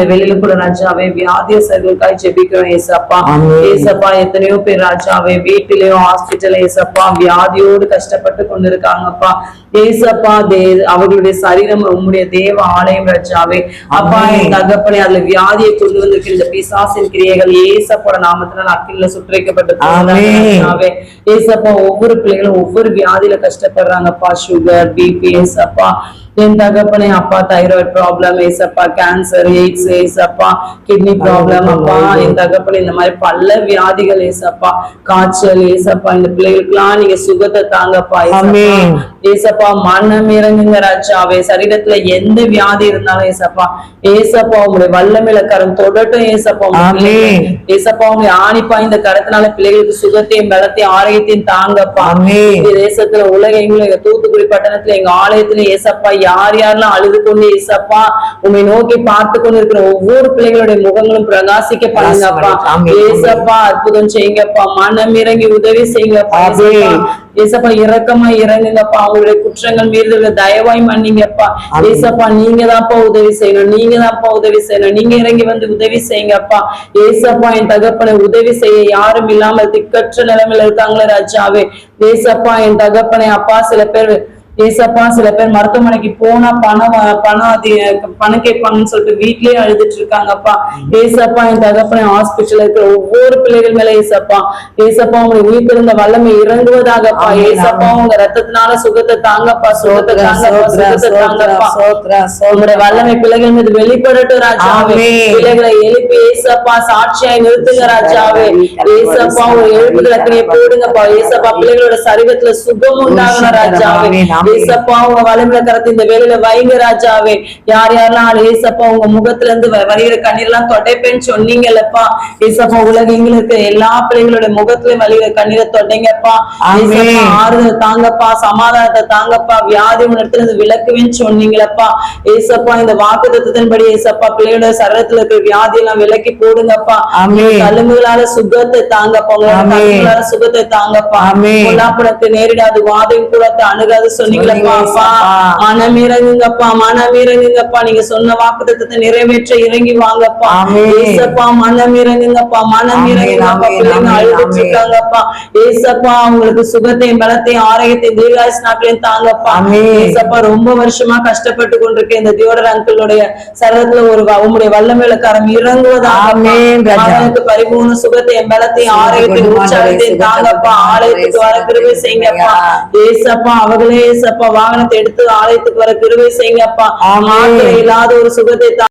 இந்த வெளியில கூட ராஜாவே வியாதியஸ்தர்களுக்காய் ஜெபிக்கிறோம் ஏசப்பா. ஏசப்பா எத்தனையோ பேர் ராஜாவே வீட்டிலேயும் ஹாஸ்பிட்டல் ஏசப்பா வியாதியோடு கஷ்டப்பட்டு கொண்டிருக்காங்கப்பா. ஏசப்பா அவர்களுடைய சரீரம் உம்முடைய தேவ ஆலயம் ராஜாவே. அப்பா என் தகப்பனே அதுல வியாதியை கொண்டு வந்திருக்கிற இந்த பிசாசின் கிரியைகள் ஏசப்போட நாமத்தினால் அக்கில சுற்றறிக்கப்பட்டு ராஜாவே. ஏசப்பா ஒவ்வொரு பிள்ளைகளும் ஒவ்வொரு வியாதியில கஷ்டப்படுறாங்கப்பா. சுகர், பிபி ஏசப்பா. என் தகப்பனே அப்பா தைராய்டு ப்ராப்ளம் ஏசப்பா, கேன்சர், எய்ட்ஸ் ஏசப்பா, கிட்னி ப்ராப்ளம் அப்பா. என் தகப்பனே இந்த மாதிரி பல வியாதிகள் ஏசப்பா, காய்ச்சல் ஏசப்பா. இந்த பிள்ளைகளுக்கெல்லாம் நீங்க சுகத்தை தாங்கப்பா ஏசப்பா. மனம் இறங்குங்க ராஜாவே. சரீரத்துல எந்த வியாதி இருந்தாலும் ஏசப்பா ஏசப்பா உங்களுடைய வல்லமையில கரம் தொடட்டும் ஏசப்பா. ஏசப்பா உங்களுடைய ஆணிப்பா இந்த கரத்தினால பிள்ளைகளுக்கு சுகத்தையும் பலத்தையும் ஆரோக்கியத்தையும் தாங்கப்பா. இந்த தேசத்துல உலகங்களும் எங்க தூத்துக்குடி பட்டணத்துல எங்க ஆலயத்துல ஏசப்பா யார் யாரெல்லாம் அழுது கொண்டு ஏசப்பா உண்மை நோக்கி பார்த்து கொண்டு இருக்கிற ஒவ்வொரு பிள்ளைகளுடைய முகங்களும் பிரகாசிக்க பண்ணுங்கப்பா. ஏசப்பா அற்புதம் செய்யுங்கப்பா. மனம் இறங்கி உதவி செய்யுங்கப்பா. ஏசப்பா இரக்கமா இறங்குங்கப்பா. அவங்களுடைய குற்றங்கள் மீறி தயவாய் மன்னிங்கப்பா. ஏசப்பா நீங்க தான்ப்பா உதவி செய்யணும், நீங்க தான்ப்பா உதவி செய்யணும். நீங்க இறங்கி வந்து உதவி செய்யுங்கப்பா. ஏசப்பா என் தகப்பனை உதவி செய்ய யாரும் இல்லாமல் திக்கற்ற நிலைமையில இருக்காங்களே ராஜாவே. ஏசப்பா என் தகப்பனை அப்பா சில பேர் ஏசப்பா சில பேர் மருத்துவமனைக்கு போனா பணம் கேட்பாங்கன்னு சொல்லிட்டு வீட்லயே அழுதுட்டு இருக்காங்கப்பா. ஏசப்பா என் தகப்பனை ஹாஸ்பிட்டல் இருக்கிற ஒவ்வொரு பிள்ளைகள் மேல ஏசப்பா உங்களை உயிர்ப்பிருந்த வல்லமை இறங்குவதாகப்பா. ஏசப்பா உங்க ரத்தத்தினால சுகத்தை தாங்கப்பா, சுகத்தை தாங்கப்பா, சுகத்தை தாங்கப்பா. உங்களுடைய வல்லமை பிள்ளைகள் மீது வெளிப்படட்டும் ராஜாவே. பிள்ளைகளை எழுப்பி ஏசப்பா சாட்சியாய் நிறுத்துங்க ராஜாவே. ஏசப்பா ஒரு எழுப்புதலக்கணியை போடுங்கப்பா. ஏசப்பா பிள்ளைகளோட சரீரத்துல சுகம் உண்டாகணும் ராஜாவே. ஏசப்பா உங்க வலிமையில கரத்தை இந்த வேலையில வைங்க ராஜாவே. யார் யாரெல்லாம் ஏசப்பா உங்க முகத்துல இருந்து வருகிற கண்ணீர் எல்லாம் தொடைப்பேன்னு சொன்னீங்கல்லப்பா. ஏசப்பா உலகெங்கிலும் இருக்க எல்லா பிள்ளைகளுடைய முகத்திலயும் வலிகிற கண்ணீரை தொடைங்கப்பா. ஆறுதல் தாங்கப்பா, சமாதானத்தை தாங்கப்பா. வியாதி உணர்த்தினது விளக்குவேன்னு சொன்னீங்களப்பா. ஏசப்பா இந்த வாக்குத்தத்தின்படி ஏசப்பா பிள்ளைகளோட சரீரத்துல இருக்கிற வியாதி எல்லாம் விலக்கி போடுங்கப்பா. தழும்புகளால சுகத்தை தாங்கப்பா. உங்களால சுகத்தை தாங்கப்பா. பொல்லாப்புடத்தை நேரிடாது, வாதையும் கூட அணுகாது சொன்னீங்களப்பா. மனம் இறங்குங்கப்பா, மனம் இறங்குங்கப்பா. நீங்க சொன்ன வாக்குத்தத்தத்தை நிறைவேற்ற இறங்கி வாங்கப்பா. ஏசப்பா மனம் இறங்குங்கப்பா, மனம் இறங்குங்கப்பா. பிள்ளைங்க அழுதுட்டு இருக்காங்கப்பா. ஏசப்பா உங்களுக்கு சுகத்தையும் பலத்தையும் ஆரோக்கியத்தையும் தீர்காயுசு நாட்களையும் தாங்கப்பா. ஏசப்பா ரொம்ப வருஷமா கஷ்டப்பட்டு கொண்டிருக்க இந்த தியோடர் அங்கிளுடைய சரீரத்துல ஒரு உங்களுடைய வல்லமையில கரம் இறங்குவதாக பரிபூர்ண சுகத்தையும் பலத்தையும் ஆரோக்கியத்தையும் உற்சாகத்தையும் தாங்கப்பா. ஆலயத்துக்கு வர கிருபை செய்யுங்கப்பா. ஏசப்பா அவர்களே ஏசப்பா வாகனத்தை எடுத்து ஆலயத்துக்கு வர கிருபை செய்யுங்கப்பா. மாத்திரை இல்லாத ஒரு சுகத்தை